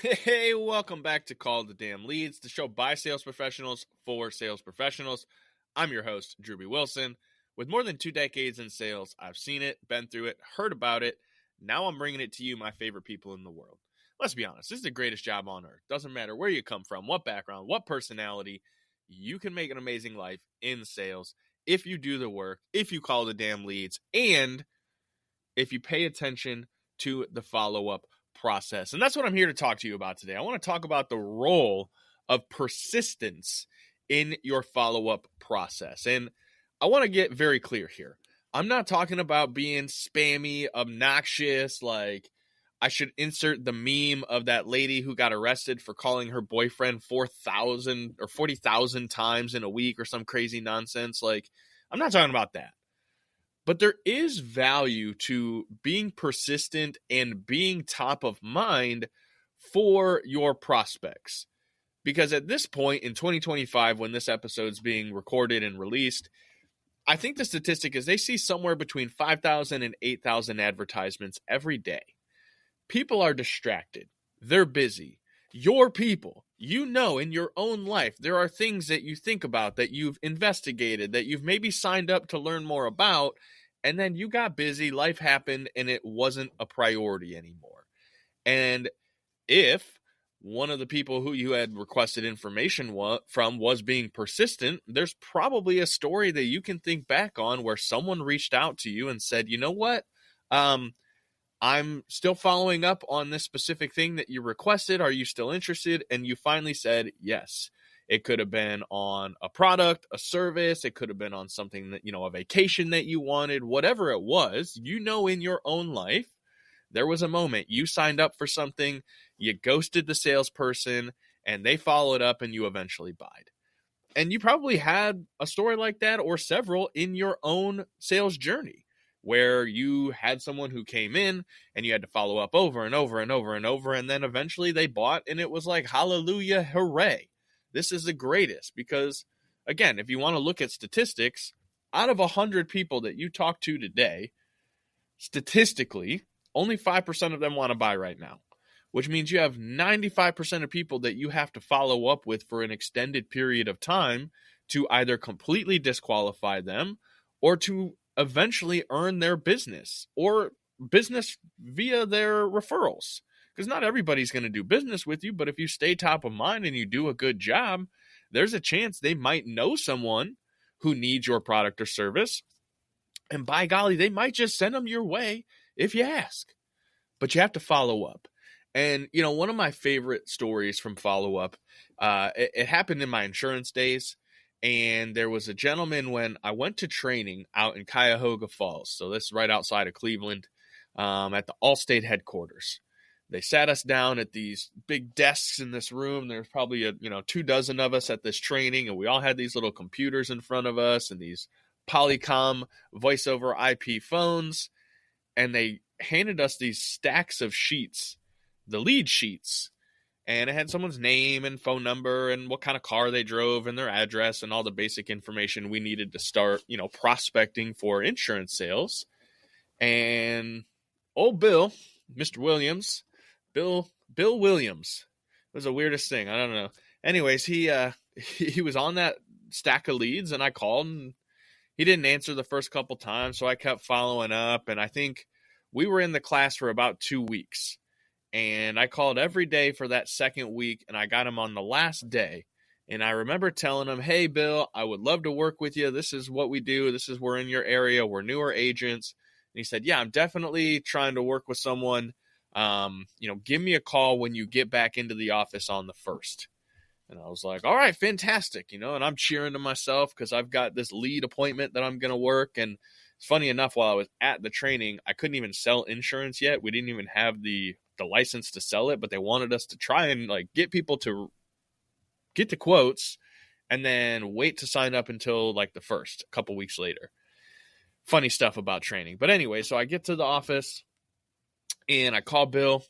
Hey, welcome back to Call the Damn Leads, the show by sales professionals for sales professionals. I'm your host, Drew B. Wilson. With more than 2 decades in sales, I've seen it, been through it, heard about it. Now I'm bringing it to you, my favorite people in the world. Let's be honest, this is the greatest job on earth. Doesn't matter where you come from, what background, what personality, you can make an amazing life in sales if you do the work, if you call the damn leads, and if you pay attention to the follow-up process. And that's what I'm here to talk to you about today. I want to talk about the role of persistence in your follow-up process. And I want to get very clear here. I'm not talking about being spammy, obnoxious, like I should insert the meme of that lady who got arrested for calling her boyfriend 4,000 or 40,000 times in a week or some crazy nonsense. Like, I'm not talking about that. But there is value to being persistent and being top of mind for your prospects. Because at this point in 2025, when this episode's being recorded and released, I think the statistic is they see somewhere between 5,000 and 8,000 advertisements every day. People are distracted. They're busy. Your people, you know, in your own life, there are things that you think about, that you've investigated, that you've maybe signed up to learn more about, and then you got busy, life happened, and it wasn't a priority anymore. And if one of the people who you had requested information from was being persistent, there's probably a story that you can think back on where someone reached out to you and said, you know what, I'm still following up on this specific thing that you requested. Are you still interested? And you finally said yes. It could have been on a product, a service. It could have been on something that, a vacation that you wanted, whatever it was, in your own life, there was a moment you signed up for something, you ghosted the salesperson, and they followed up and you eventually buyed. And you probably had a story like that or several in your own sales journey, where you had someone who came in and you had to follow up over and over and over and over, and then eventually they bought, and it was like, hallelujah, hooray. This is the greatest, because, again, if you want to look at statistics, out of 100 people that you talk to today, statistically, only 5% of them want to buy right now, which means you have 95% of people that you have to follow up with for an extended period of time to either completely disqualify them or to eventually earn their business or business via their referrals. Because not everybody's going to do business with you, but if you stay top of mind and you do a good job, there's a chance they might know someone who needs your product or service. And by golly, they might just send them your way if you ask. But you have to follow up. And, one of my favorite stories from follow-up, it happened in my insurance days. And there was a gentleman when I went to training out in Cuyahoga Falls. So this is right outside of Cleveland, at the Allstate headquarters. They sat us down at these big desks in this room. There's probably 24 of us at this training, and we all had these little computers in front of us and these Polycom voice over IP phones. And they handed us these stacks of sheets, the lead sheets. And it had someone's name and phone number and what kind of car they drove and their address and all the basic information we needed to start, prospecting for insurance sales. And old Bill, Mr. Williams, Bill Williams, was the weirdest thing. I don't know. Anyways, he was on that stack of leads, and I called, and he didn't answer the first couple times, so I kept following up, and I think we were in the class for about 2 weeks. And I called every day for that second week, and I got him on the last day. And I remember telling him, hey, Bill, I would love to work with you. This is what we do. We're in your area. We're newer agents. And he said, yeah, I'm definitely trying to work with someone. Give me a call when you get back into the office on the 1st. And I was like, all right, fantastic. And I'm cheering to myself because I've got this lead appointment that I'm going to work. And funny enough, while I was at the training, I couldn't even sell insurance yet. We didn't even have the license to sell it, but they wanted us to try and get people to get the quotes and then wait to sign up until the 1st, a couple weeks later. Funny stuff about training. But anyway, so I get to the office and I call Bill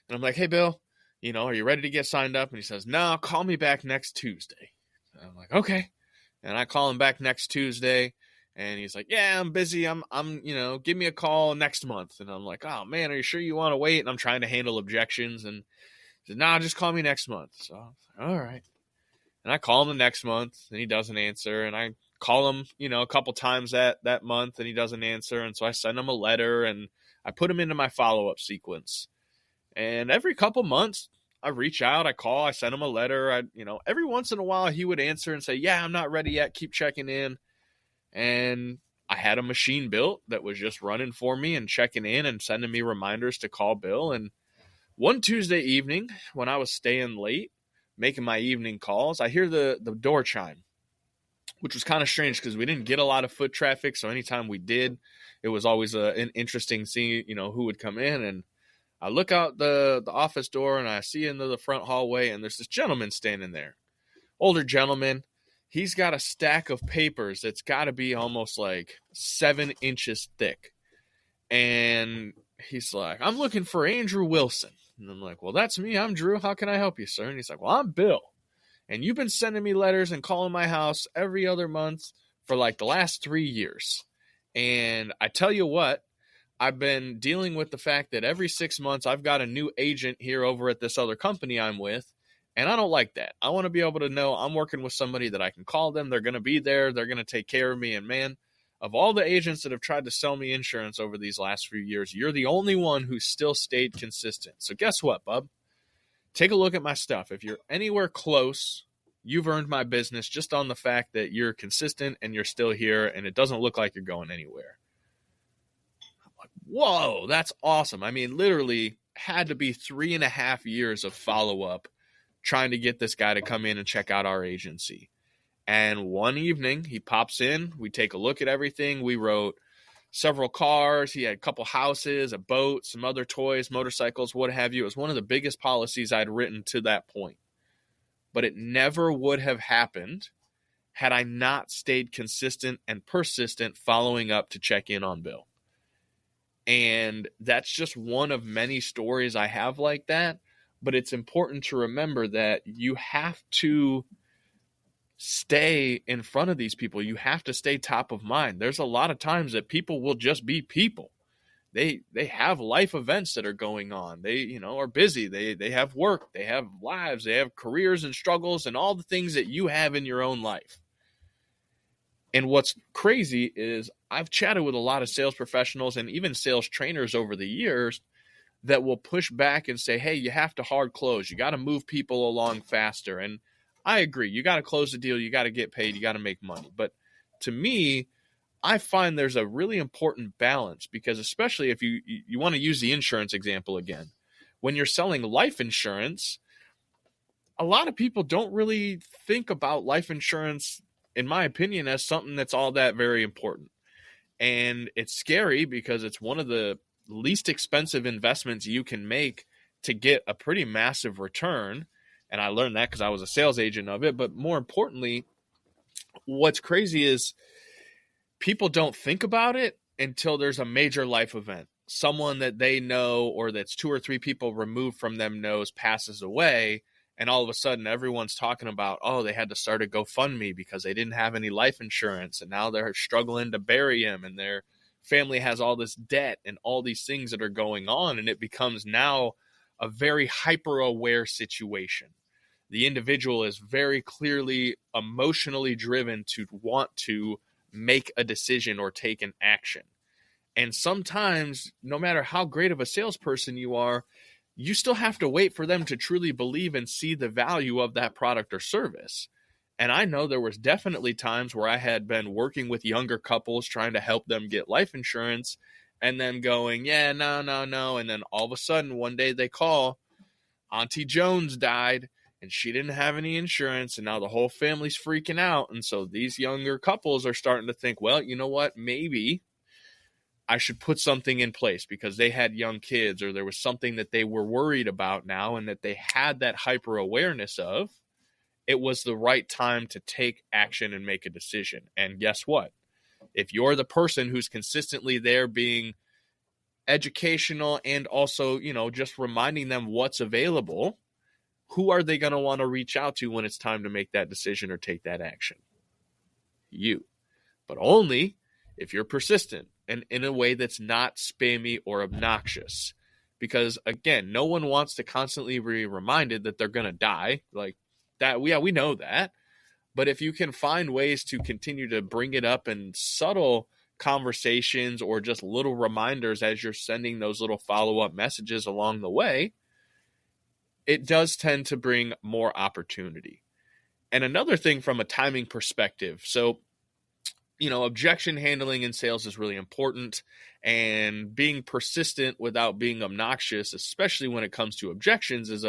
and I'm like, hey, Bill, are you ready to get signed up? And he says, no, call me back next Tuesday. And I'm like, okay. And I call him back next Tuesday. And he's like, yeah, I'm busy. I'm, give me a call next month. And I'm like, oh man, are you sure you want to wait? And I'm trying to handle objections. And He said, nah, just call me next month. So I was like, all right. And I call him the next month, and he doesn't answer. And I call him, a couple times that month, and he doesn't answer. And so I send him a letter, and I put him into my follow-up sequence. And every couple months, I reach out, I call, I send him a letter. Every once in a while, he would answer and say, yeah, I'm not ready yet. Keep checking in. And I had a machine built that was just running for me and checking in and sending me reminders to call Bill. And one Tuesday evening, when I was staying late, making my evening calls, I hear the door chime, which was kind of strange because we didn't get a lot of foot traffic. So anytime we did, it was always an interesting seeing, who would come in. And I look out the office door and I see into the front hallway, and there's this gentleman standing there. Older gentleman. He's got a stack of papers that's got to be almost like 7 inches thick. And he's like, I'm looking for Andrew Wilson. And I'm like, well, that's me. I'm Drew. How can I help you, sir? And he's like, well, I'm Bill. And you've been sending me letters and calling my house every other month for like the last 3 years. And I tell you what, I've been dealing with the fact that every 6 months I've got a new agent here over at this other company I'm with. And I don't like that. I want to be able to know I'm working with somebody that I can call them. They're going to be there. They're going to take care of me. And man, of all the agents that have tried to sell me insurance over these last few years, you're the only one who still stayed consistent. So guess what, bub? Take a look at my stuff. If you're anywhere close, you've earned my business just on the fact that you're consistent and you're still here and it doesn't look like you're going anywhere. I'm like, whoa, that's awesome. I mean, literally had to be 3.5 years of follow-up trying to get this guy to come in and check out our agency. And one evening he pops in, we take a look at everything. We wrote several cars. He had a couple houses, a boat, some other toys, motorcycles, what have you. It was one of the biggest policies I'd written to that point. But it never would have happened had I not stayed consistent and persistent following up to check in on Bill. And that's just one of many stories I have like that. But it's important to remember that you have to stay in front of these people. You have to stay top of mind. There's a lot of times that people will just be people. They have life events that are going on. They, are busy. They have work. They have lives. They have careers and struggles and all the things that you have in your own life. And what's crazy is I've chatted with a lot of sales professionals and even sales trainers over the years that will push back and say, hey, you have to hard close. You got to move people along faster. And I agree. You got to close the deal. You got to get paid. You got to make money. But to me, I find there's a really important balance because especially if you want to use the insurance example again, when you're selling life insurance, a lot of people don't really think about life insurance, in my opinion, as something that's all that very important. And it's scary because it's one of the least expensive investments you can make to get a pretty massive return. And I learned that because I was a sales agent of it. But more importantly, what's crazy is people don't think about it until there's a major life event. Someone that they know or that's 2 or 3 people removed from them knows passes away. And all of a sudden everyone's talking about, oh, they had to start a GoFundMe because they didn't have any life insurance. And now they're struggling to bury him and their family has all this debt and all these things that are going on. And it becomes now a very hyper-aware situation. The individual is very clearly emotionally driven to want to make a decision or take an action. And sometimes, no matter how great of a salesperson you are, you still have to wait for them to truly believe and see the value of that product or service. And I know there was definitely times where I had been working with younger couples trying to help them get life insurance and then going, yeah, no. And then all of a sudden, one day they call, Auntie Jones died and she didn't have any insurance. And now the whole family's freaking out. And so these younger couples are starting to think, well, you know what? Maybe I should put something in place because they had young kids or there was something that they were worried about now and that they had that hyper awareness of. It was the right time to take action and make a decision. And guess what? If you're the person who's consistently there being educational and also, just reminding them what's available, who are they going to want to reach out to when it's time to make that decision or take that action? You. But only if you're persistent and in a way that's not spammy or obnoxious. because, again, no one wants to constantly be reminded that they're going to die. Like that, yeah, we know that. But if you can find ways to continue to bring it up in subtle conversations or just little reminders as you're sending those little follow-up messages along the way, it does tend to bring more opportunity. And another thing from a timing perspective, so, objection handling in sales is really important, and being persistent without being obnoxious, especially when it comes to objections, is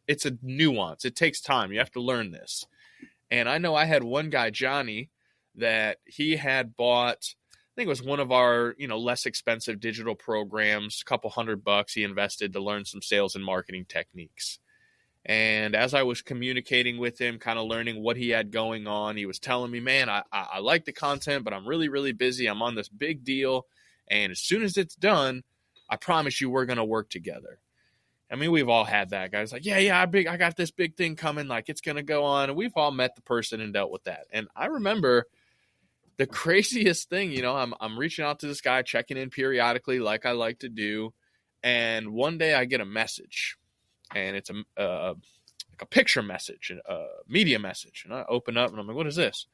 it's a nuance. It takes time. You have to learn this. And I know I had one guy, Johnny, that he had bought, I think it was one of our, less expensive digital programs, a couple $100 he invested to learn some sales and marketing techniques. And as I was communicating with him, kind of learning what he had going on, he was telling me, man, I like the content, but I'm really, really busy. I'm on this big deal. And as soon as it's done, I promise you we're going to work together. I mean, we've all had that. Guys like, yeah, I got this big thing coming. Like, it's going to go on. And we've all met the person and dealt with that. And I remember the craziest thing, I'm reaching out to this guy, checking in periodically like I like to do. And one day I get a message. And it's like a picture message, a media message. And I open up and I'm like, what is this?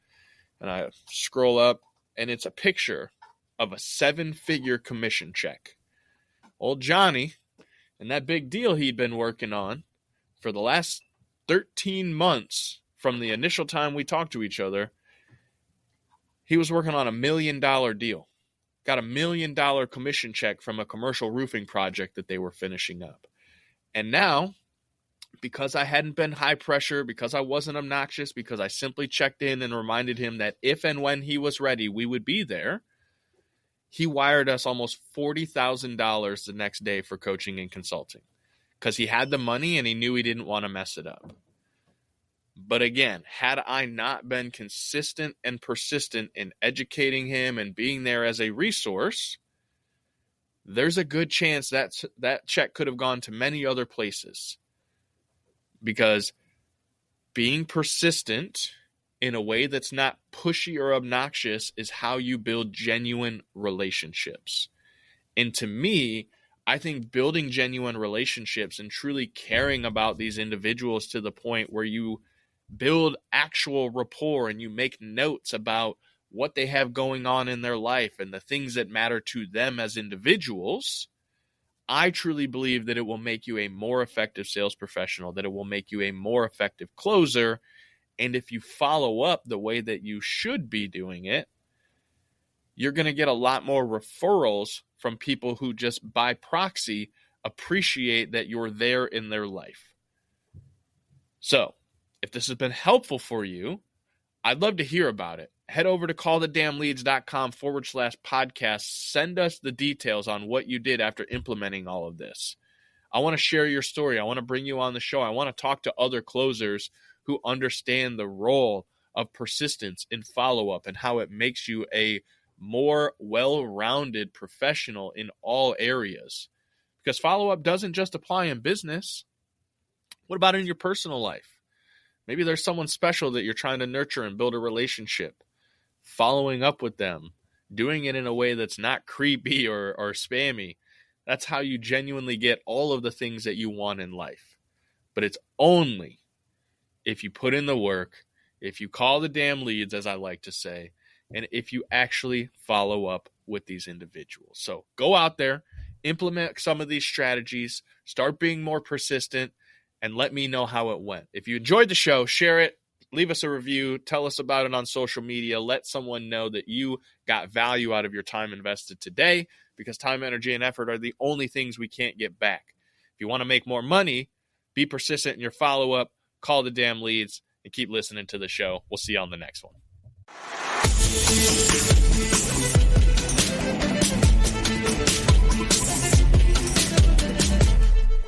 And I scroll up and it's a picture of a 7-figure commission check. Old Johnny and that big deal he'd been working on for the last 13 months from the initial time we talked to each other, he was working on $1 million deal. Got $1 million commission check from a commercial roofing project that they were finishing up. And now, because I hadn't been high pressure, because I wasn't obnoxious, because I simply checked in and reminded him that if and when he was ready, we would be there, he wired us almost $40,000 the next day for coaching and consulting because he had the money and he knew he didn't want to mess it up. But again, had I not been consistent and persistent in educating him and being there as a resource, there's a good chance that check could have gone to many other places, because being persistent in a way that's not pushy or obnoxious is how you build genuine relationships. And to me, I think building genuine relationships and truly caring about these individuals to the point where you build actual rapport and you make notes about what they have going on in their life and the things that matter to them as individuals, I truly believe that it will make you a more effective sales professional, that it will make you a more effective closer. And if you follow up the way that you should be doing it, you're going to get a lot more referrals from people who just by proxy appreciate that you're there in their life. So if this has been helpful for you, I'd love to hear about it. Head over to callthedamnleads.com/podcast. Send us the details on what you did after implementing all of this. I want to share your story. I want to bring you on the show. I want to talk to other closers who understand the role of persistence in follow-up and how it makes you a more well-rounded professional in all areas. Because follow-up doesn't just apply in business. What about in your personal life? Maybe there's someone special that you're trying to nurture and build a relationship. Following up with them, doing it in a way that's not creepy or spammy. That's how you genuinely get all of the things that you want in life. But it's only if you put in the work, if you call the damn leads, as I like to say, and if you actually follow up with these individuals. So go out there, implement some of these strategies, start being more persistent, and let me know how it went. If you enjoyed the show, share it. Leave us a review. Tell us about it on social media. Let someone know that you got value out of your time invested today, because time, energy, and effort are the only things we can't get back. If you want to make more money, be persistent in your follow-up, call the damn leads, and keep listening to the show. We'll see you on the next one.